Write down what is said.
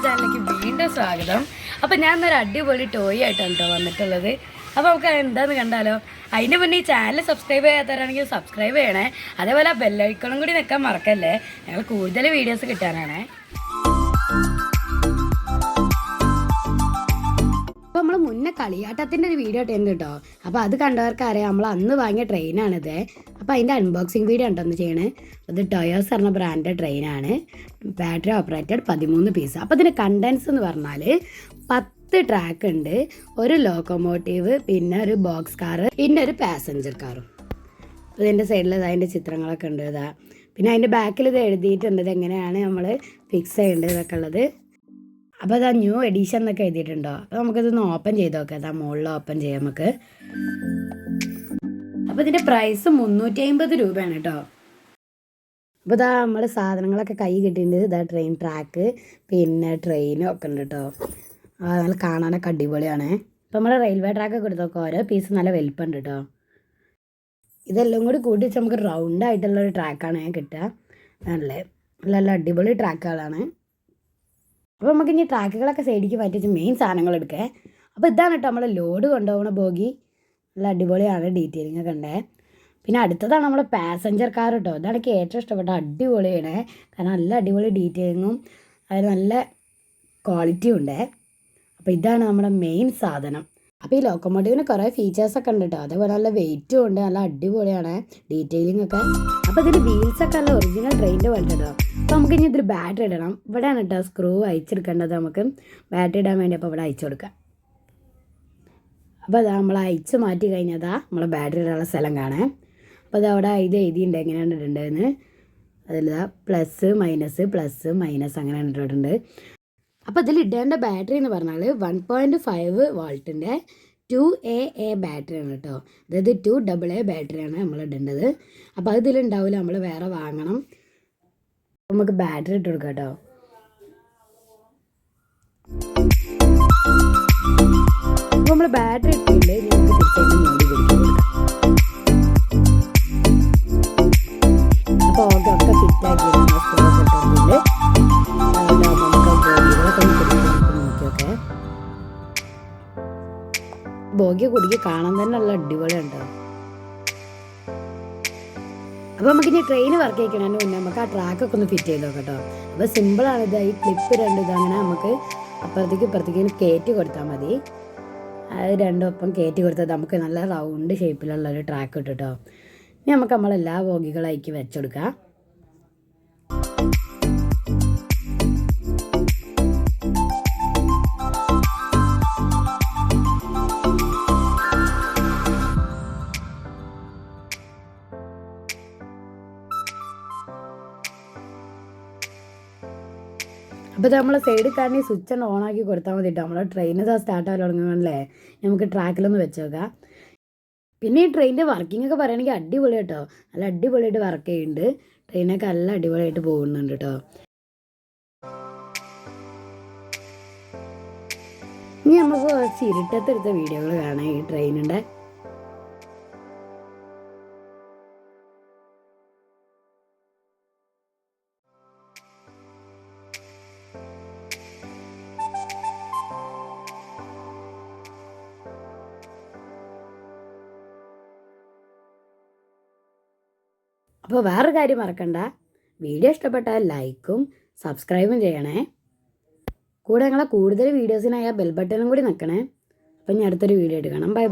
ചാനലിലേക്ക് വീണ്ടും സ്വാഗതം. അപ്പോൾ ഞാൻ ഇന്നൊരു അടിപൊളി ടോയ് ആയിട്ടാണ് കേട്ടോ വന്നിട്ടുള്ളത്. അപ്പോൾ നമുക്ക് എന്താന്ന് കണ്ടാലോ. അതിൻ്റെ മുന്നേ ഈ ചാനൽ സബ്സ്ക്രൈബ് ചെയ്യാത്തവരാണെങ്കിൽ സബ്സ്ക്രൈബ് ചെയ്യണേ. അതേപോലെ ആ ബെല്ലൈക്കണും കൂടി നിൽക്കാൻ മറക്കല്ലേ, ഞങ്ങൾ കൂടുതൽ വീഡിയോസ് കിട്ടാനാണേ. അപ്പോൾ നമ്മൾ മുന്നേ കളിയാട്ടത്തിൻ്റെ ഒരു വീഡിയോ ഇട്ടുണ്ട് കേട്ടോ. അപ്പോൾ അത് കണ്ടവർക്ക് അറിയാം, നമ്മൾ അന്ന് വാങ്ങിയ ട്രെയിനാണിത്. അപ്പോൾ അതിൻ്റെ അൺബോക്സിങ് വീഡിയോ ഉണ്ടോന്ന് ചെയ്യണേ. ഇത് ടൊയോസ് പറഞ്ഞ ബ്രാൻഡ് ട്രെയിനാണ്, ബാറ്ററി ഓപ്പറേറ്റഡ് 13 പീസ്. അപ്പോൾ ഇതിൻ്റെ കണ്ടൻസ് എന്ന് പറഞ്ഞാൽ 10 ട്രാക്ക് ഉണ്ട്, ഒരു ലോക്കോമോട്ടീവ്, പിന്നെ ഒരു ബോക്സ് കാറ്, പിന്നെ ഒരു പാസഞ്ചർ കാറും. ഇതിൻ്റെ സൈഡിൽ അതിൻ്റെ ചിത്രങ്ങളൊക്കെ ഉണ്ട്. ഇതാ പിന്നെ അതിൻ്റെ ബാക്കിൽ ഇത് എഴുതിയിട്ടുണ്ട്, ഇത് എങ്ങനെയാണ് നമ്മൾ ഫിക്സ് ചെയ്യേണ്ടത് ഇതൊക്കെ ഉള്ളത്. അപ്പോൾ അതാ ന്യൂ എഡീഷൻ എന്നൊക്കെ എഴുതിയിട്ടുണ്ടോ. അപ്പോൾ നമുക്കിതൊന്ന് ഓപ്പൺ ചെയ്ത് നോക്കാം. അതാ മുകളിൽ ഓപ്പൺ ചെയ്യാം നമുക്ക്. അപ്പോൾ ഇതിൻ്റെ പ്രൈസ് 350 രൂപയാണ് കേട്ടോ. അപ്പോൾ ഇതാ നമ്മൾ സാധനങ്ങളൊക്കെ കൈ കിട്ടിയിട്ടുണ്ട്. ഇതാ ട്രെയിൻ ട്രാക്ക്, പിന്നെ ട്രെയിനും ഒക്കെ ഉണ്ട് കേട്ടോ. നല്ല കാണാനൊക്കെ അടിപൊളിയാണ്. അപ്പോൾ നമ്മൾ റെയിൽവേ ട്രാക്കൊക്കെ എടുത്തൊക്കെ ഓരോ പീസ് നല്ല വലിപ്പമുണ്ട് കേട്ടോ. ഇതെല്ലാം കൂടി കൂട്ടി വെച്ച് നമുക്ക് റൗണ്ട് ആയിട്ടുള്ളൊരു ട്രാക്കാണ് കിട്ടുക. നല്ല അടിപൊളി ട്രാക്കുകളാണ്. അപ്പോൾ നമുക്ക് ഇനി ട്രാക്കുകളൊക്കെ സൈഡിലേക്ക് മാറ്റി മെയിൻ സാധനങ്ങൾ എടുക്കുക. അപ്പോൾ ഇതാണ് കേട്ടോ നമ്മൾ ലോഡ് കൊണ്ടുപോകുന്ന ബോഗി. നല്ല അടിപൊളിയാണ്, ഡീറ്റെയിലിംഗ് ഒക്കെ ഉണ്ട്. പിന്നെ അടുത്തതാണ് നമ്മൾ പാസഞ്ചർ കാർ കേട്ടോ. ഇതാണ് എനിക്ക് ഏറ്റവും ഇഷ്ടപ്പെട്ട, അടിപൊളിയാണ്. കാരണം നല്ല അടിപൊളി ഡീറ്റെയിലിങ്ങും അതിൽ നല്ല ക്വാളിറ്റിയും ഉണ്ട്. അപ്പോൾ ഇതാണ് നമ്മുടെ മെയിൻ സാധനം. അപ്പോൾ ഈ ലോക്കോമോട്ടീവിന് കുറേ ഫീച്ചേഴ്സൊക്കെ ഉണ്ട് കേട്ടോ. അതേപോലെ നല്ല വെയിറ്റും ഉണ്ട്, നല്ല അടിപൊളിയാണ് ഡീറ്റെയിലിംഗ് ഒക്കെ. അപ്പോൾ ഇതിൻ്റെ വീൽസൊക്കെ നല്ല ഒറിജിനൽ ട്രെയിനിൻ്റെ പോലെ കേട്ടോ. അപ്പോൾ നമുക്ക് ഇനി ഇതിൽ ബാറ്ററി ഇടണം. ഇവിടെയാണ് കേട്ടോ സ്ക്രൂ അയച്ചെടുക്കേണ്ടത്. നമുക്ക് ബാറ്ററി ഇടാൻ വേണ്ടി അപ്പോൾ ഇവിടെ അയച്ചു കൊടുക്കാം. അപ്പോൾ അതാ നമ്മൾ അയച്ച് മാറ്റി കഴിഞ്ഞതാ നമ്മൾ ബാറ്ററി ഇടാനുള്ള സ്ഥലം കാണാൻ. അപ്പോൾ അതവിടെ ഇത് എഴുതിയിട്ടുണ്ട് എങ്ങനെയാണ് ഇടേണ്ടതെന്ന്. അതിലിതാ പ്ലസ് മൈനസ് അങ്ങനെ ഇട്ടിട്ടുണ്ട്. അപ്പോൾ ഇതിൽ ഇടേണ്ട ബാറ്ററി എന്ന് പറഞ്ഞാൽ 1.5 വോൾട്ടിൻ്റെ 2AA ബാറ്ററിയാണ് കേട്ടോ. അതായത് 2AA ബാറ്ററിയാണ് നമ്മൾ ഇടേണ്ടത്. അപ്പോൾ അത് ഇതിലുണ്ടാവില്ല, നമ്മൾ വേറെ വാങ്ങണം. നമുക്ക് ബാറ്ററി ഇട്ട് കൊടുക്കാം കേട്ടോ. അപ്പോൾ നമ്മൾ ബാറ്ററി ഇട്ടിട്ടുണ്ട്, നമുക്ക് തീർച്ചയായിട്ടും മൂടി പിടിക്കാൻ കൊടുക്കാം. അപ്പോൾ ഒക്കെ ഫിറ്റാക്കി ഇട്ടിട്ടുണ്ട്. ബോഗിയെ കുടുക്കി കാണാൻ തന്നെ നല്ല അടിപൊളിയുണ്ടോ. അപ്പോൾ നമുക്കിനി ട്രെയിൻ വർക്ക് ചെയ്യിക്കണതിന് മുന്നേ നമുക്ക് ആ ട്രാക്കൊക്കെ ഒന്ന് ഫിറ്റ് ചെയ്ത് നോക്കാം കേട്ടോ. അപ്പോൾ സിമ്പിളാണ്. ഇത് ഈ ക്ലിപ്പ് രണ്ട് ഇതങ്ങനെ നമുക്ക് ഇപ്പുറത്തേക്ക് കയറ്റി കൊടുത്താൽ മതി. അത് രണ്ടും ഒപ്പം കയറ്റി കൊടുത്താൽ നമുക്ക് നല്ല റൗണ്ട് ഷേപ്പിലുള്ളൊരു ട്രാക്ക് കിട്ടും കേട്ടോ. ഇനി നമുക്ക് നമ്മളെല്ലാ ബോഗികളാക്കി വെച്ചെടുക്കാം. അപ്പോൾ നമ്മൾ സൈഡിൽ കാണി സ്വിച്ച് ഒന്ന് ഓണാക്കി കൊടുത്താൽ മതി കേട്ടോ. നമ്മൾ ട്രെയിൻ ഇതാ സ്റ്റാർട്ടാകാൻ തുടങ്ങുന്നല്ലേ, നമുക്ക് ട്രാക്കിലൊന്ന് വെച്ച് നോക്കാം. പിന്നെ ഈ ട്രെയിനിൻ്റെ വർക്കിംഗ് ഒക്കെ പറയുകയാണെങ്കിൽ അടിപൊളി കേട്ടോ. നല്ല അടിപൊളിയായിട്ട് വർക്ക് ചെയ്യുന്നുണ്ട്. ട്രെയിനൊക്കെ നല്ല അടിപൊളിയായിട്ട് പോകുന്നുണ്ട് കേട്ടോ. ഇനി നമുക്ക് കുറച്ച് ഇരുട്ടത്തെടുത്ത വീഡിയോകൾ കാണാം ഈ ട്രെയിനിൻ്റെ. അപ്പോൾ വേറൊരു കാര്യം മറക്കണ്ട, വീഡിയോ ഇഷ്ടപ്പെട്ടാൽ ലൈക്കും സബ്സ്ക്രൈബും ചെയ്യണേ. കൂടെ ഞങ്ങളെ കൂടുതൽ വീഡിയോസിനായി ആ ബെൽ ബട്ടണും കൂടി നിൽക്കണേ. അപ്പം ഇനി അടുത്തൊരു വീഡിയോ ആയിട്ട് കാണാം. ബൈ.